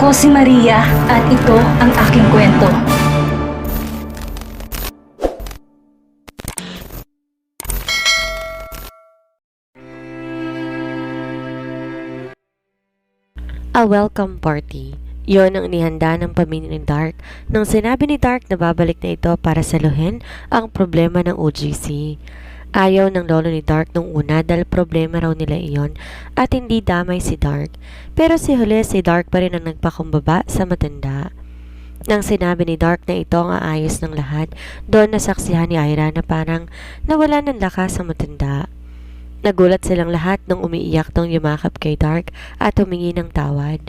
Ako si Maria at ito ang aking kwento. A welcome party. Yon ang inihanda ng pamilya ni Dark nang sinabi ni Dark na babalik na ito para saluhin ang problema ng OGC. Ayaw ng lolo ni Dark nung una dahil problema raw nila iyon at hindi damay si Dark. Pero si Dark pa rin ang nagpakumbaba sa matanda. Nang sinabi ni Dark na ito ang aayos ng lahat, doon nasaksihan ni Ira na parang nawala ng lakas sa matanda. Nagulat silang lahat nung umiiyak tong yumakap kay Dark at humingi ng tawad.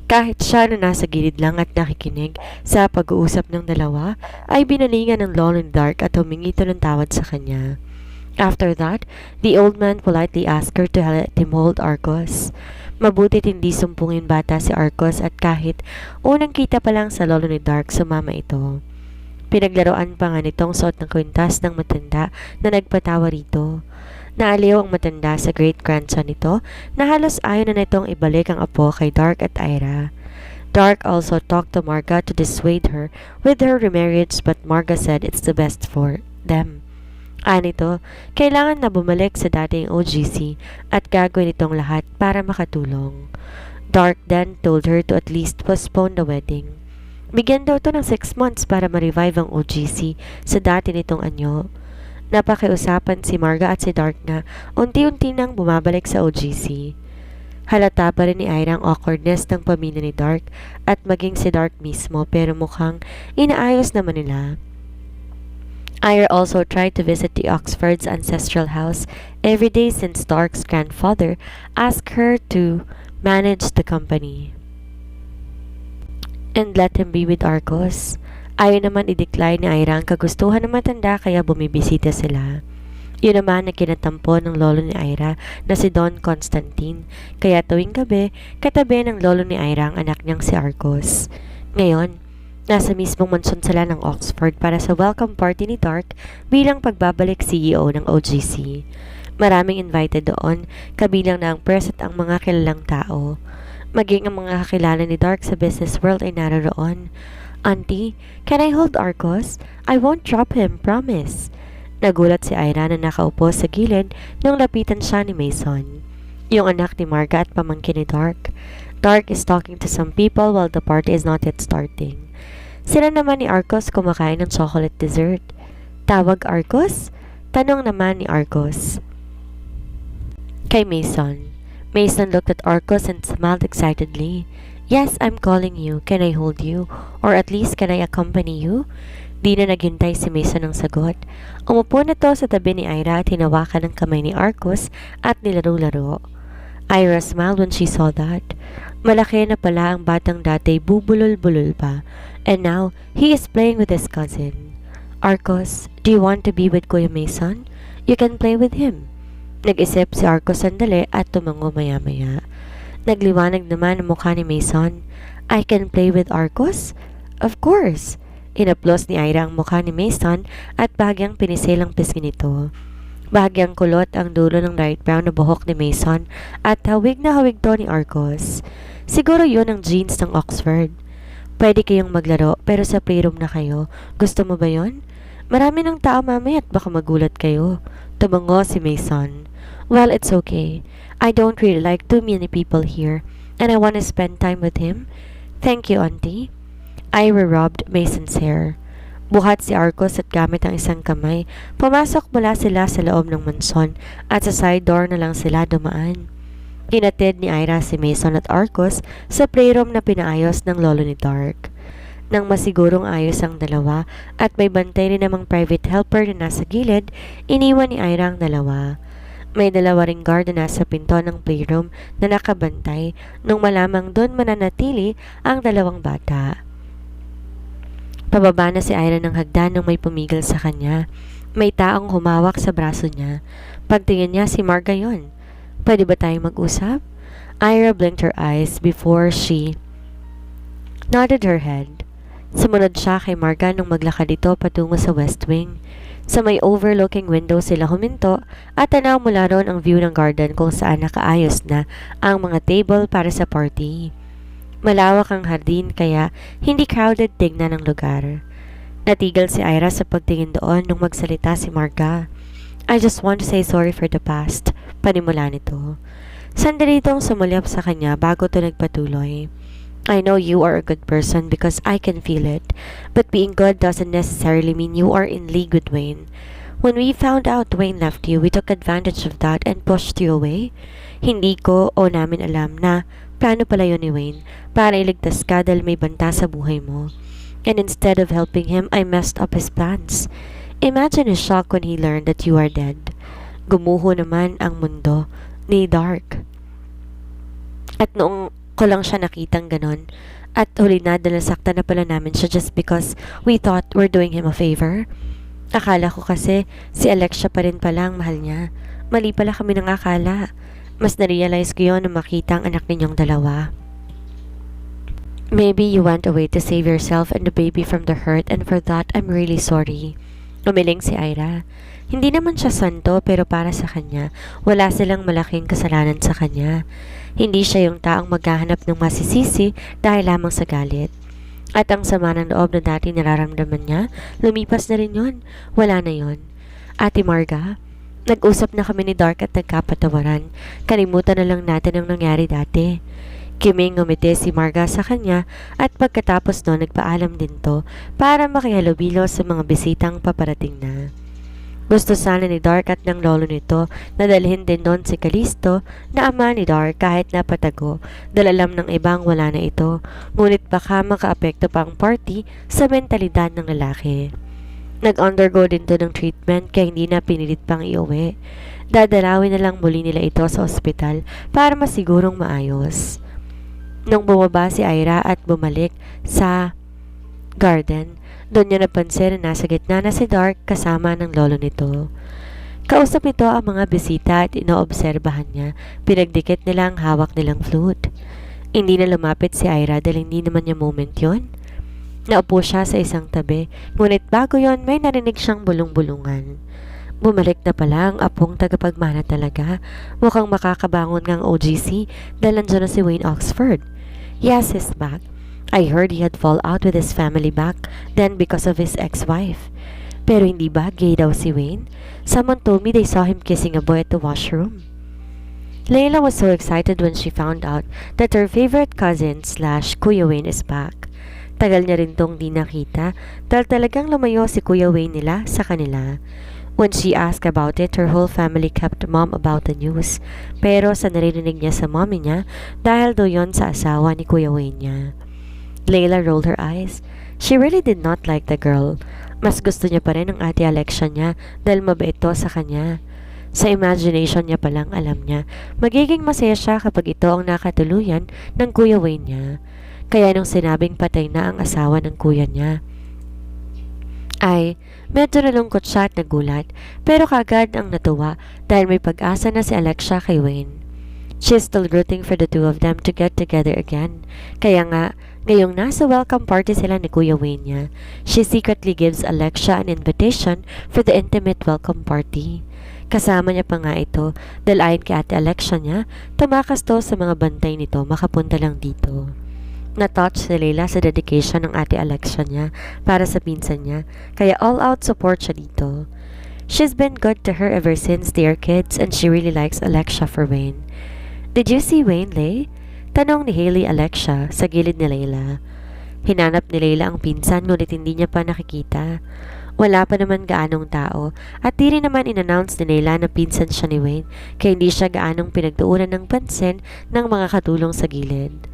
Kahit siya na nasa gilid lang at nakikinig sa pag-uusap ng dalawa, ay binalingan ng lolo ni Dark at humingi ito ng tawad sa kanya. After that, the old man politely asked her to let him hold Arcos. Mabuti't hindi sumpungin bata si Arcos at kahit unang kita pa lang sa lolo ni Dark, sumama ito. Pinaglaruan pa nga nitong suot ng kwintas ng matanda na nagpatawa rito. Naaliw ang matanda sa great-grandson nito na halos ayaw na nitong ibalik ang apo kay Dark at Ira. Dark also talked to Marga to dissuade her with her remarriage but Marga said it's the best for them. Anito, kailangan na bumalik sa dating OGC at gagawin itong lahat para makatulong. Dark then told her to at least postpone the wedding. Bigyan daw ito ng 6 months para ma-revive ang OGC sa dati nitong anyo. Napakiusapan si Marga at si Dark na unti-unti nang bumabalik sa OGC. Halata pa rin ni Ira ang awkwardness ng pamilya ni Dark at maging si Dark mismo pero mukhang inaayos naman nila. Ira also tried to visit the Oxford's ancestral house every day since Dark's grandfather asked her to manage the company and let him be with Arcos. Ayaw naman i-decline ni Ira ang kagustuhan ng matanda kaya bumibisita sila. Yun naman ang kinatampo ng lolo ni Ira na si Don Constantine, kaya tuwing gabi, katabi ng lolo ni Ira ang anak niyang si Arcos. Ngayon, nasa mismong mansyon sila ng Oxford para sa welcome party ni Dark bilang pagbabalik CEO ng OGC. Maraming invited doon, kabilang na ang press at ang mga kilalang tao. Maging ang mga kakilala ni Dark sa business world ay naroon. Auntie, can I hold Arcos? I won't drop him, promise. Nagulat si Ira na nakaupo sa gilid nung lapitan siya ni Mason, yung anak ni Marga at pamangkin ni Dark. Dark is talking to some people while the party is not yet starting. Sila naman ni Arcos kumakain ng chocolate dessert. Tawag Arcos? Tanong naman ni Arcos kay Mason. Mason looked at Arcos and smiled excitedly. Yes, I'm calling you. Can I hold you? Or at least can I accompany you? Di na naghintay si Mason ng sagot. Umupo na to sa tabi ni Ira at hinawakan ng kamay ni Arcos at nilaro-laro. Ira smiled when she saw that. Malaki na pala ang batang dati, bubulol-bulol pa. And now, he is playing with his cousin. Arcos, do you want to be with Kuya Mason? You can play with him. Nag-isip si Arcos sandali at tumango maya-maya. Nagliwanag naman ang mukha ni Mason. I can play with Arcos? Of course! Inaplos ni Ira ang mukha ni Mason at bahagyang pinisil ang pisngi nito. Bahagyang kulot ang dulo ng light brown na buhok ni Mason at hawig na hawig to ni Arcos. Siguro yun ang genes ng Oxford. Pwede kayong maglaro pero sa playroom na kayo. Gusto mo ba yon? Marami ng tao mamaya at baka magulat kayo. Tumango si Mason. Well, it's okay. I don't really like too many people here, and I want to spend time with him. Thank you, Auntie. Ira rubbed Mason's hair. Buhat si Arcos at gamit ang isang kamay, pumasok mula sila sa loob ng mansyon at sa side door na lang sila dumaan. Inatid ni Ira si Mason at Arcos sa playroom na pinaayos ng lolo ni Dark. Nang masigurong ayos ang dalawa at may bantay rin namang private helper na nasa gilid, iniwan ni Ira ang dalawa. May dalawa ring guard na nasa pinto ng playroom na nakabantay nung malamang doon mananatili ang dalawang bata. Pababa na si Ira ng hagdan nang may pumigil sa kanya. May taong humawak sa braso niya. Pagtingin niya si Marga yon. Pwede ba tayong mag-usap? Ira blinked her eyes before she nodded her head. Sumunod siya kay Marga nung maglakad ito patungo sa West Wing. Sa may overlooking window sila huminto at tanaw mula roon ang view ng garden kung saan nakaayos na ang mga table para sa party. Malawak ang hardin kaya hindi crowded tignan ng lugar. Natigil si Ira sa pagtingin doon nung magsalita si Marga. I just want to say sorry for the past. Panimula nito. Sandali itong sumulyap sa kanya bago ito nagpatuloy. I know you are a good person because I can feel it. But being good doesn't necessarily mean you are in league with Wayne. When we found out Wayne left you, we took advantage of that and pushed you away. Hindi ko o namin alam na plano pala yun ni Wayne para iligtas ka dahil may banta sa buhay mo. And instead of helping him, I messed up his plans. Imagine his shock when he learned that you are dead. Gumuho naman ang mundo ni Dark. At noong ko lang siya nakitang ganon, at huli na dahil nasaktan na pala namin siya just because we thought we're doing him a favor. Akala ko kasi si Alexia pa rin pala ang mahal niya. Mali pala kami ng akala. Mas na-realize ko yun nung makita ang anak ninyong dalawa. Maybe you went away to save yourself and the baby from the hurt, and for that, I'm really sorry. Umiling si Ira. Hindi naman siya santo pero para sa kanya, wala silang malaking kasalanan sa kanya. Hindi siya yung taong maghahanap ng masisisi dahil lamang sa galit. At ang sama ng loob na dati nararamdaman niya, lumipas na rin yun. Wala na yun. Ate Marga, nag-usap na kami ni Dark at nagkapatawaran. Kalimutan na lang natin ang nangyari dati. Kiming ngumiti si Marga sa kanya at pagkatapos no nagpaalam din to para makihalubilo sa mga bisitang paparating na. Gusto sana ni Dark at ng lolo nito na dalhin din doon si Calisto na ama ni Dark kahit napatago dahil alam ng ibang wala na ito, ngunit baka makaapekto pa ang party sa mentalidad ng lalaki. Nag-undergo din to ng treatment kaya hindi na pinilit pang iuwi. Dadalawin na lang muli nila ito sa ospital para masigurong maayos. Nung bumaba si Ira at bumalik sa garden, doon niya napansin na nasa gitna na si Dark kasama ng lolo nito. Kausap nito ang mga bisita at inoobserbahan niya. Pinagdikit nila ang hawak nilang flute. Hindi na lumapit si Ira dahil hindi naman niya moment yon. Naupo siya sa isang tabi, ngunit bago yon may narinig siyang bulong-bulungan. Bumalik na pala ang apong tagapagmana talaga. Mukhang makakabangon ngang OGC dahil nandiyan na si Wayne Oxford. Yes, he's back. I heard he had fall out with his family back then because of his ex-wife. Pero hindi ba gay daw si Wayne? Someone told me they saw him kissing a boy at the washroom. Layla was so excited when she found out that her favorite cousin / Kuya Wayne is back. Tagal niya rin tong di nakita dahil talagang lumayo si Kuya Wayne nila sa kanila. When she asked about it, her whole family kept mum about the news. Pero sa narinig niya sa mommy niya, dahil daw yon sa asawa ni Kuya Wayne niya. Layla rolled her eyes. She really did not like the girl. Mas gusto niya pa rin ang ate Alexia niya dahil mabait to sa kanya. Sa imagination niya palang alam niya, magiging masaya siya kapag ito ang nakatuluyan ng Kuya Wayne niya. Kaya nung sinabing patay na ang asawa ng kuya niya, ay medyo nalungkot siya at nagulat, pero kagad ang natuwa dahil may pag-asa na si Alexia kay Wayne. She's still rooting for the two of them to get together again. Kaya nga, ngayong nasa welcome party sila ni Kuya Wayne niya, she secretly gives Alexia an invitation for the intimate welcome party. Kasama niya pa nga ito dahil ayon kay ate Alexia niya, tumakas to sa mga bantay nito makapunta lang dito. Na-touch si Layla sa dedication ng ate Alexia niya para sa pinsan niya, kaya all-out support siya dito. She's been good to her ever since they are kids and she really likes Alexia for Wayne. Did you see Wayne, Lay? Tanong ni Hailey Alexia sa gilid ni Layla. Hinanap ni Layla ang pinsan ngunit hindi niya pa nakikita. Wala pa naman gaanong tao at di rin naman in-announce ni Layla na pinsan siya ni Wayne kaya hindi siya gaanong pinagtuunan ng pansin ng mga katulong sa gilid.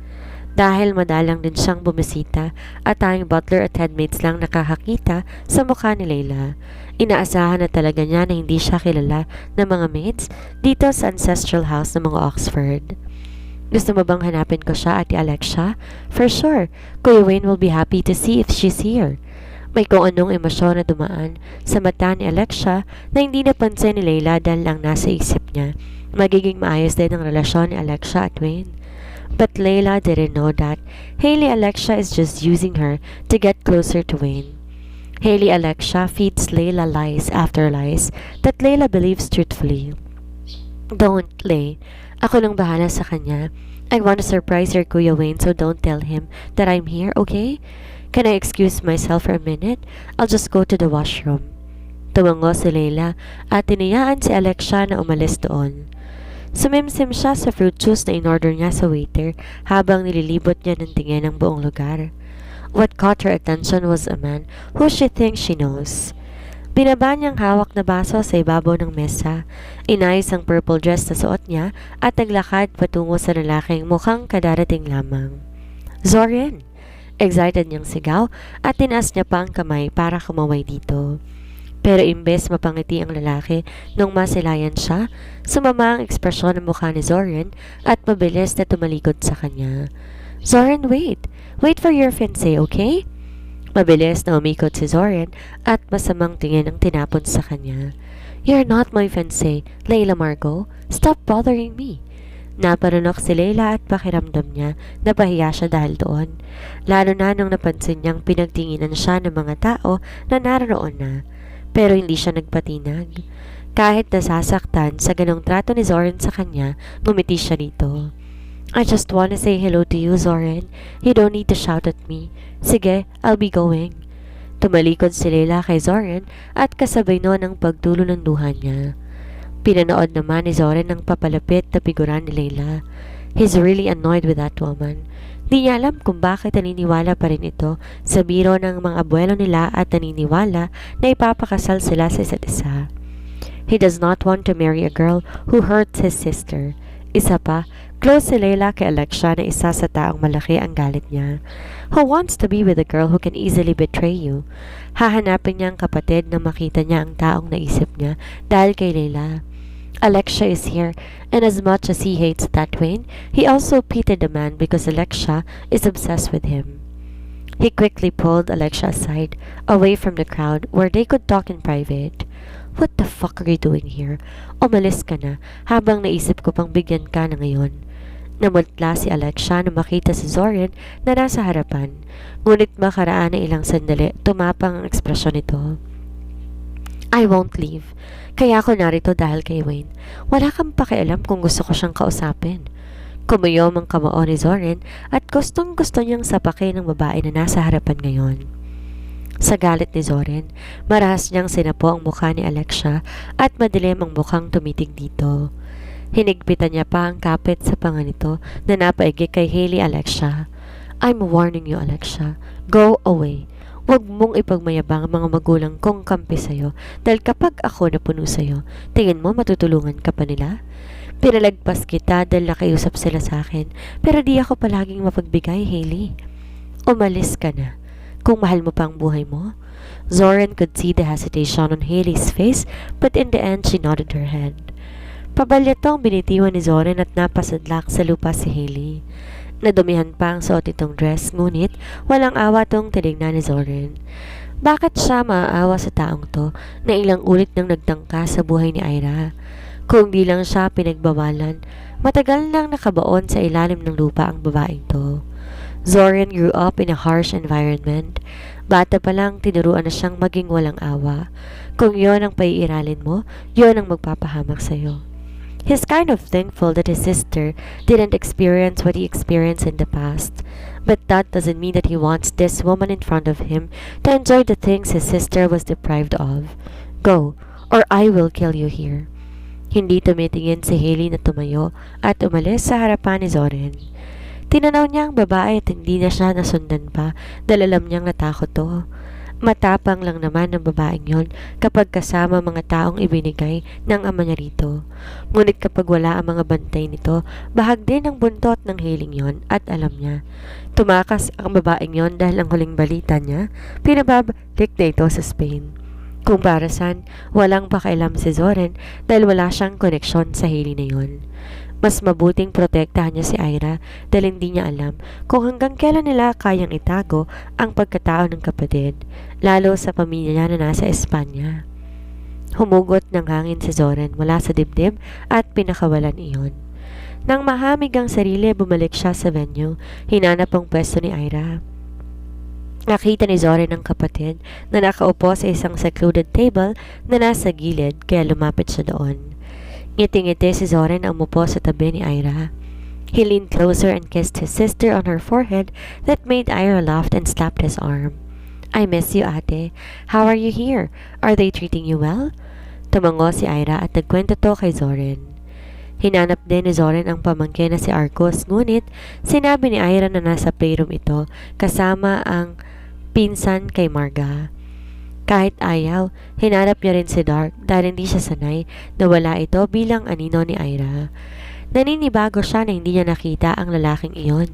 Dahil madalang din siyang bumisita at tanging butler at headmates lang nakakakita sa mukha ni Layla. Inaasahan na talaga niya na hindi siya kilala ng mga maids dito sa ancestral house ng mga Oxford. Gusto mo bang hanapin ko siya, ate Alexia? For sure, Kuya Wayne will be happy to see if she's here. May kung anong emosyon na dumaan sa mata ni Alexia na hindi napansin ni Layla dahil lang nasa isip niya. Magiging maayos din ang relasyon ni Alexia at Wayne. But Layla didn't know that Hailey Alexia is just using her to get closer to Wayne. Hailey Alexia feeds Layla lies after lies that Layla believes truthfully. Don't, Lay. Ako nang bahala sa kanya. I want to surprise your Kuya Wayne, so don't tell him that I'm here, okay? Can I excuse myself for a minute? I'll just go to the washroom. Tumango si Leila at tinayaan si Alexia na umalis doon. Sumimsim siya sa fruit juice na in-order niya sa waiter habang nililibot niya ng tingin ang buong lugar. What caught her attention was a man who she thinks she knows. Binaba niyang hawak na baso sa ibabaw ng mesa. Inayos ang purple dress na suot niya at naglakad patungo sa lalaking mukhang kadarating lamang. Zorin! Excited niyang sigaw at tinaas niya pa ang kamay para kumaway dito. Pero imbes mapangiti ang lalaki nung masilayan siya, sumama ang ekspresyon ng mukha ni Zorin at mabilis na tumalikod sa kanya. Zorin, wait! Wait for your fiancé, okay? Mabilis na umikot si Zorin at masamang tingin ang tinapon sa kanya. You're not my fiancé, Leila Margot. Stop bothering me. Naparunok si Leila at pakiramdam niya na pahiya siya dahil doon. Lalo na nung napansin niyang pinagtinginan siya ng mga tao na naroon na. Pero hindi siya nagpatinag. Kahit nasasaktan sa ganong trato ni Zorin sa kanya, ngumiti siya dito. I just wanna say hello to you, Zorin. You don't need to shout at me. Sige, I'll be going. Tumalikod si Leila kay Zorin at kasabay noon ang pagtulo ng luha niya. Pinanood naman ni Zorin ang papalapit na figuran ni Leila. He's really annoyed with that woman. Di niya alam kung bakit naniniwala pa rin ito sa biro ng mga abuelo nila at naniniwala na ipapakasal sila sa isa't isa. He does not want to marry a girl who hurts his sister. Isa pa, close si Leila kay Alexia na isa sa taong malaki ang galit niya. Who wants to be with a girl who can easily betray you? Hahanapin niya ang kapatid na makita niya ang taong naisip niya dahil kay Leila. Alexia is here, and as much as he hates that Wayne, he also pitied the man because Alexia is obsessed with him. He quickly pulled Alexia aside, away from the crowd where they could talk in private. What the fuck are you doing here? Umalis ka na, habang naisip ko pang bigyan ka na ngayon. Namutla si Alexia na makita si Zorin na nasa harapan, ngunit makaraan na ilang sandali, tumapang ang ekspresyon nito. I won't leave. Kaya ako narito dahil kay Wayne. Wala kang pakialam kung gusto ko siyang kausapin. Kumuyom ang kamao ni Zorin at gustong gusto niyang sapakin ng babae na nasa harapan ngayon. Sa galit ni Zorin, marahas niyang sinapo ang mukha ni Alexia at madilim ang mukhang tumitig dito. Hinigpitan niya pa ang kapit sa panga nito na napaigi kay Hailey Alexia. I'm warning you, Alexia. Go away. Huwag mong ipagmayabang ang mga magulang kong kampi sa'yo dahil kapag ako napuno sa'yo, tingin mo matutulungan ka pa nila? Pinalagpas kita dahil nakiusap sila sa akin pero di ako palaging mapagbigay, Hailey. Umalis ka na. Kung mahal mo pa ang buhay mo. Zorin could see the hesitation on Hailey's face but in the end she nodded her head. Pabalyatong binitiwan ni Zorin at napasadlak sa lupa si Hailey. Nadumihan pa ang suot itong dress, ngunit walang awa tong tinignan ni Zorin. Bakit siya maaawa sa taong to na ilang ulit nang nagtangka sa buhay ni Ira? Kung di lang siya pinagbawalan, matagal nang nakabaon sa ilalim ng lupa ang babaeng to. Zorin grew up in a harsh environment. Bata pa lang tinuruan na siyang maging walang awa. Kung yon ang paiiralin mo, yon ang magpapahamak sa'yo. He's kind of thankful that his sister didn't experience what he experienced in the past. But that doesn't mean that he wants this woman in front of him to enjoy the things his sister was deprived of. Go, or I will kill you here. Hindi tumitingin si Hailey na tumayo at umalis sa harapan ni Zorin. Tinanaw niya ang babae at hindi na siya nasundan pa dahil alam niyang natakot to. Matapang lang naman ng babaeng yon kapag kasama mga taong ibinigay ng ama niya rito. Ngunit kapag wala ang mga bantay nito, bahag din ang buntot ng Hailey yon at alam niya. Tumakas ang babaeng yon dahil ang huling balita niya, pinababalik na ito sa Spain. Kung para saan, walang pakialam si Zorin dahil wala siyang koneksyon sa Hailey na yon. Mas mabuting protektahan niya si Ira dahil hindi niya alam kung hanggang kailan nila kayang itago ang pagkatao ng kapatid, lalo sa pamilya niya na nasa Espanya. Humugot ng hangin si Zorin mula sa dibdib at pinakawalan iyon. Nang mahamig ang sarili, bumalik siya sa venue, hinanap ang pwesto ni Ira. Nakita ni Zorin ang kapatid na nakaupo sa isang secluded table na nasa gilid kaya lumapit siya doon. Ngiti-ngiti si Zorin ang umupo sa tabi ni Ira. He leaned closer and kissed his sister on her forehead that made Ira laugh and slapped his arm. I miss you, ate. How are you here? Are they treating you well? Tumango si Ira at nagkwento to kay Zorin. Hinanap din ni Zorin ang pamangkin na si Arcos, ngunit sinabi ni Ira na nasa playroom ito kasama ang pinsan kay Marga. Kahit ayaw, hinanap niya rin si Dark dahil hindi siya sanay na wala ito bilang anino ni Ira. Naninibago siya na hindi niya nakita ang lalaking iyon.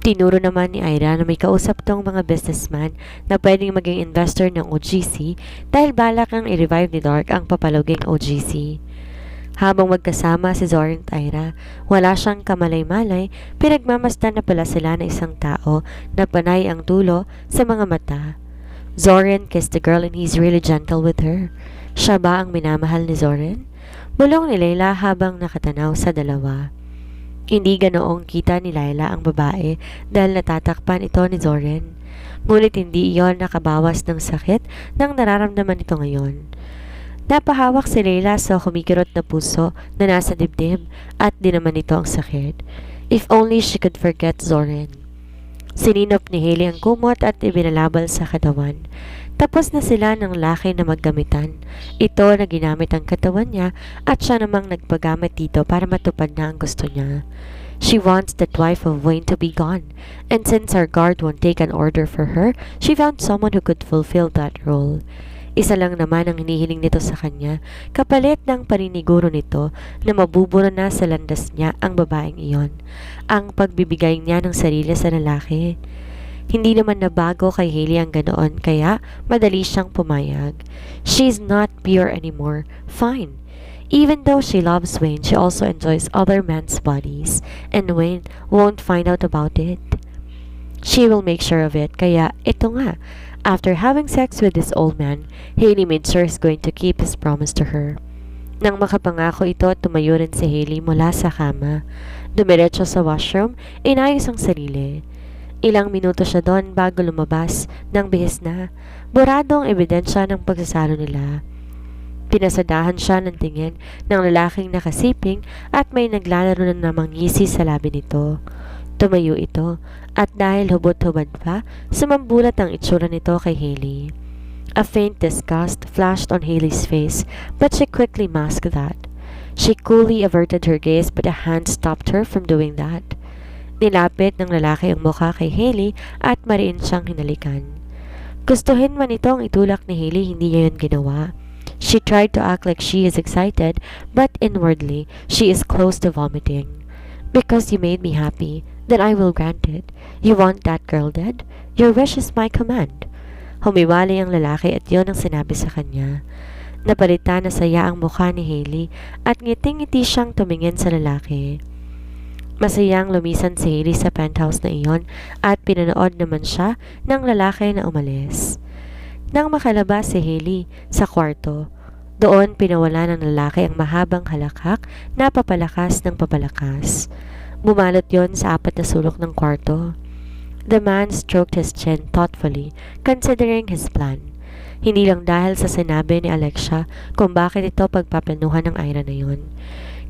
Tinuro naman ni Ira na may kausap tong mga businessman na pwedeng maging investor ng OGC dahil balak ang i-revive ni Dark ang papaluging OGC. Habang magkasama si Zorin at Ira, wala siyang kamalay-malay, pinagmamasdan na pala sila na isang tao na panay ang dulo sa mga mata. Zorin kissed the girl and he's really gentle with her. Siya ba ang minamahal ni Zorin? Bulong ni Layla habang nakatanaw sa dalawa. Hindi ganoong kita ni Layla ang babae dahil natatakpan ito ni Zorin. Ngunit hindi iyon nakabawas ng sakit nang nararamdaman ito ngayon. Napahawak si Layla sa kumikirot na puso na nasa dibdib at di naman ito ang sakit. If only she could forget Zorin. Sininop ni Hailey ang kumot at ibinalabal sa katawan. Tapos na sila ng laki na maggamitan. Ito na ginamit ang katawan niya at siya namang nagpagamit dito para matupad na ang gusto niya. She wants that wife of Wayne to be gone, and since our guard won't take an order for her, she found someone who could fulfill that role. Isa lang naman ang hinihiling nito sa kanya, kapalit ng paniniguro nito na mabubura na sa landas niya ang babaeng iyon, ang pagbibigay niya ng sarili sa lalaki. Hindi naman nabago kay Hailey ang ganoon kaya madali siyang pumayag. She's not pure anymore. Fine. Even though she loves Wayne, she also enjoys other men's bodies, and Wayne won't find out about it. She will make sure of it, kaya ito nga. After having sex with this old man, Hailey made sure he's going to keep his promise to her. Nang makapangako ito, tumayo rin si Hailey mula sa kama. Dumiretso sa washroom, inayos ang sarili. Ilang minuto siya doon bago lumabas nang bihis na. Burado ang ebidensya ng pagsasalo nila. Pinasadahan siya ng tingin ng lalaking nakasiping at may naglalaro na namang ngisi sa labi nito. Tumayo ito at dahil hubot-hubad pa, sumambulat ang itsura nito kay Hailey. A faint disgust flashed on Hailey's face but she quickly masked that. She coolly averted her gaze but a hand stopped her from doing that. Nilapit ng lalaki ang mukha kay Hailey at mariin siyang hinalikan. Gustuhin man itong itulak ni Hailey, hindi niya yun ginawa. She tried to act like she is excited, but inwardly, she is close to vomiting. Because you made me happy, then I will grant it. You want that girl dead? Your wish is my command. Humiwalay ang lalaki at yun ang sinabi sa kanya. Napalitan na saya ang mukha ni Hailey at ngiting-ngiti siyang tumingin sa lalaki. Masayang lumisan si Hailey sa penthouse na iyon at pinanood naman siya ng lalaki na umalis. Nang makalabas si Hailey sa kwarto, doon pinawala ng lalaki ang mahabang halakhak na papalakas ng papalakas. Bumalot yon sa apat na sulok ng kwarto. The man stroked his chin thoughtfully, considering his plan. Hindi lang dahil sa sinabi ni Alexia kung bakit ito pagpaplanuhan ng Ira na yun.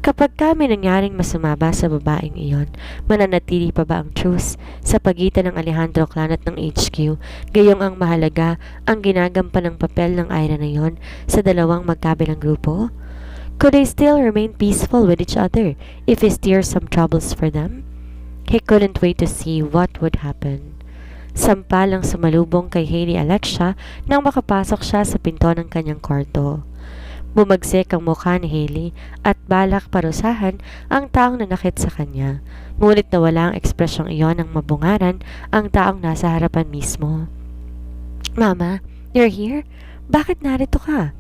Kapag kami nangyaring masumaba sa babaeng iyon, mananatili pa ba ang truce sa pagitan ng Alejandro clan at ng HQ, gayong ang mahalaga ang ginagampan ng papel ng Ira na iyon sa dalawang magkabilang grupo? Could they still remain peaceful with each other if he steers some troubles for them? He couldn't wait to see what would happen. Sampal ang sumalubong kay Hailey Alexia nang makapasok siya sa pinto ng kanyang kwarto. Bumagsik ang mukha ni Hailey at balak parusahan ang taong nanakit sa kanya. Ngunit nawala ang ekspresyong iyon ng mabungaran ang taong nasa harapan mismo. Mama, you're here? Bakit narito ka?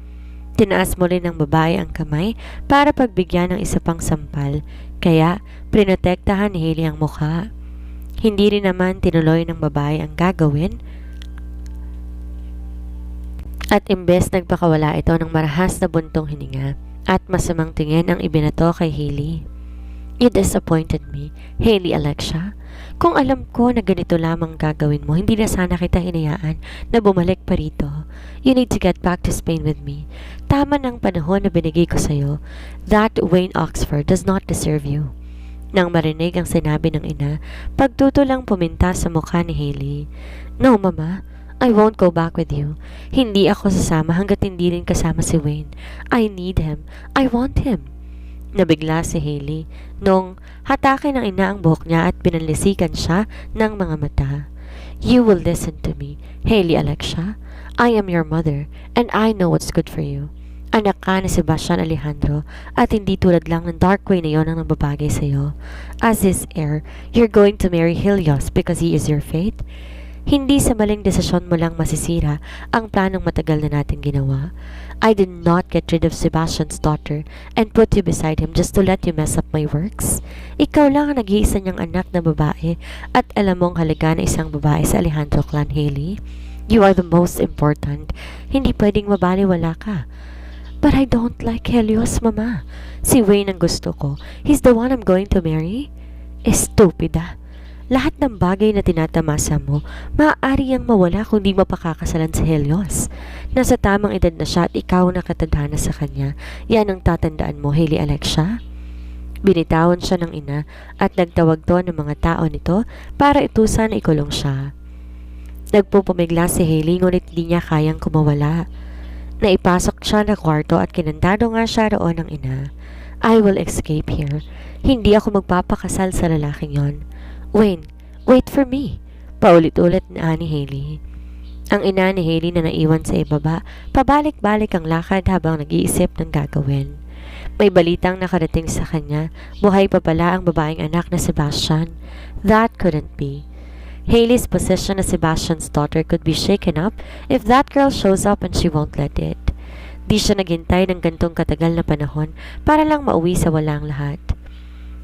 Tinaas muli ng babae ang kamay para pagbigyan ng isa pang sampal, kaya prinotektahan ni Hailey ang mukha. Hindi rin naman tinuloy ng babae ang gagawin, at imbes nagpakawala ito ng marahas na buntong hininga at masamang tingin ang ibinato kay Hailey. You disappointed me, Hailey Alexia. Kung alam ko na ganito lamang gagawin mo, hindi na sana kita hinayaan na bumalik pa rito. You need to get back to Spain with me. Tama ng panahon na binigay ko sa'yo. That Wayne Oxford does not deserve you. Nang marinig ang sinabi ng ina, pagtutulang puminta sa mukha ni Hailey. No, Mama. I won't go back with you. Hindi ako sasama hanggat hindi rin kasama si Wayne. I need him. I want him. Nabigla si Hailey nung hatakin ng ina ang buhok niya at pinanlisikan siya ng mga mata. You will listen to me, Hailey Alexia. I am your mother and I know what's good for you. Anak ka ni Sebastian Alejandro at hindi tulad lang ng Darkway na yon ang nababagay sa'yo. As his heir, you're going to marry Helios because he is your fate. Hindi sa maling desisyon mo lang masisira ang planong matagal na natin ginawa. I did not get rid of Sebastian's daughter and put you beside him just to let you mess up my works. Ikaw lang ang nag-iisa niyang anak na babae at alam mong halaga na isang babae sa Alejandro clan, Hailey. You are the most important. Hindi pwedeng mabaliwala ka. But I don't like Helios, Mama. Si Wayne ang gusto ko. He's the one I'm going to marry. Estupida. Lahat ng bagay na tinatamasa mo, maaari ang mawala kung di mapakakasalan si Helios. Nasa tamang edad na siya at ikaw nakatadhana sa kanya. Yan ang tatandaan mo, Hailey Alexia. Binitawan siya ng ina at nagtawag to ng mga tao nito para itusan na ikulong siya. Nagpupumigla si Hailey ngunit di niya kayang kumawala. Naipasok siya na kwarto at kinandado nga siya roon ng ina. I will escape here. Hindi ako magpapakasal sa lalaking yon. Wayne, wait for me. Paulit-ulit na ni Hailey. Ang ina ni Hailey na naiwan sa ibaba, pabalik-balik ang lakad habang nag-iisip ng gagawin. May balitang nakarating sa kanya, buhay pa pala ang babaeng anak na Sebastian. That couldn't be. Hailey's position as Sebastian's daughter could be shaken up if that girl shows up and she won't let it. Di siya naghintay ng gantong katagal na panahon para lang mauwi sa walang lahat.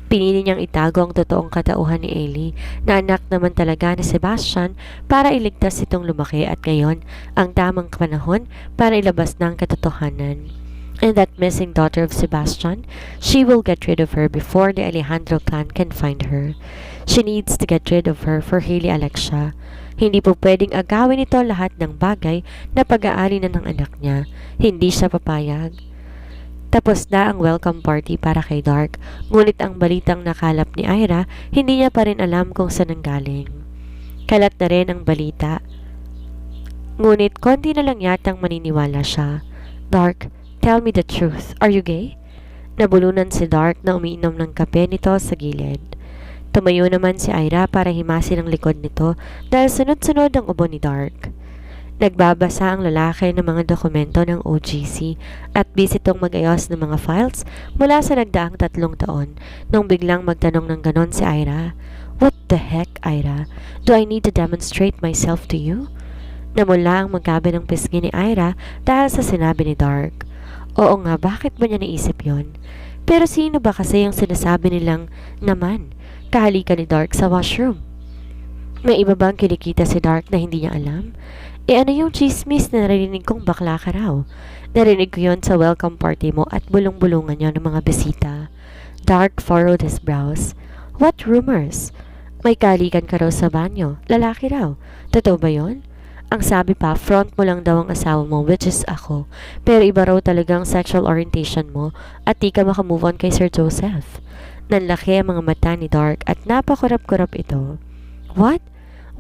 Pinili niyang itago ang totoong katauhan ni Hailey na anak naman talaga ni Sebastian para iligtas itong lumaki at ngayon ang tamang panahon para ilabas ng katotohanan. And that missing daughter of Sebastian, she will get rid of her before the Alejandro clan can find her. She needs to get rid of her for Hailey Alexia. Hindi po pwedeng agawin ito lahat ng bagay na pag-aari na ng anak niya. Hindi siya papayag. Tapos na ang welcome party para kay Dark, ngunit ang balitang nakalap ni Ira, hindi niya pa rin alam kung saan nanggaling. Kalat na rin ang balita. Ngunit konti na lang yatang maniniwala siya. Dark, tell me the truth. Are you gay? Nabulunan si Dark na umiinom ng kape nito sa gilid. Tumayo naman si Ira para himasin ang likod nito dahil sunod-sunod ang ubo ni Dark. Nagbabasa ang lalaki ng mga dokumento ng OGC at busy itong mag-ayos ng mga files mula sa nagdaang 3 taon nung biglang magtanong ng ganon si Ira. What the heck, Ira? Do I need to demonstrate myself to you? Namula ang magkabi ng pisngi ni Ira dahil sa sinabi ni Dark. Oo nga, bakit ba niya naisip yon? Pero sino ba kasi yung sinasabi nilang naman? Kahalikan ni Dark sa washroom. May iba bang kinikita si Dark na hindi niya alam? Ano yung chismis na narinig kong bakla ka raw? Narinig ko yon sa welcome party mo at bulong-bulungan yon ng mga bisita. Dark furrowed his brows. What rumors? May kalikan ka raw sa banyo. Lalaki raw. Totoo ba yon? Ang sabi pa, front mo lang daw ang asawa mo, which is ako. Pero iba raw talagang sexual orientation mo at di ka makamove on kay Sir Joseph. Nanlaki ang mga mata ni Dark at napakurap-kurap ito. What?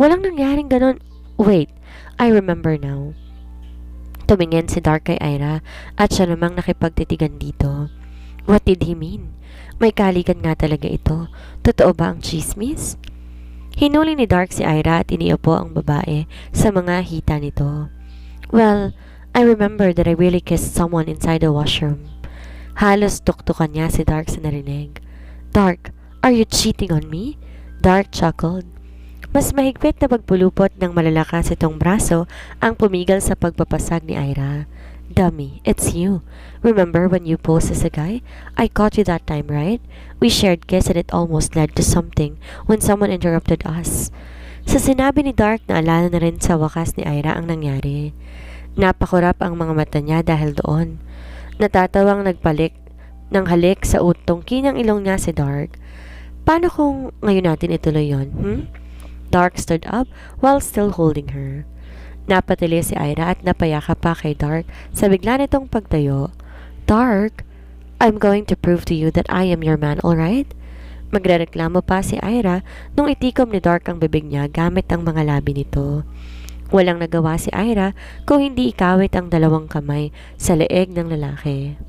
Walang nangyaring ganon. Wait. I remember now. Tumingin si Dark kay Ira at siya namang nakipagtitigan dito. What did he mean? May kalikan nga talaga ito. Totoo ba ang chismis? Hinuli ni Dark si Ira at iniupo ang babae sa mga hita nito. Well, I remember that I really kissed someone inside the washroom. Halos tuktukan niya si Dark sa narinig. Dark, are you cheating on me? Dark chuckled. Mas mahigpit na pagpulupot ng malalakas itong braso ang pumigil sa pagpapasag ni Ira. Dummy, it's you. Remember when you posed as a guy? I caught you that time, right? We shared kiss and it almost led to something when someone interrupted us. Sa sinabi ni Dark, naalala na rin sa wakas ni Ira ang nangyari. Napakurap ang mga mata niya dahil doon. Natatawang nagpalik ng halik sa utong kinang ilong niya si Dark. Paano kung ngayon natin ituloy yon? Dark stood up while still holding her. Napatili si Ira at napayakap pa kay Dark sa bigla nitong pagtayo. Dark, I'm going to prove to you that I am your man, alright? Magrereklamo pa si Ira nung itikom ni Dark ang bibig niya gamit ang mga labi nito. Walang nagawa si Ira kung hindi ikawit ang dalawang kamay sa leeg ng lalaki.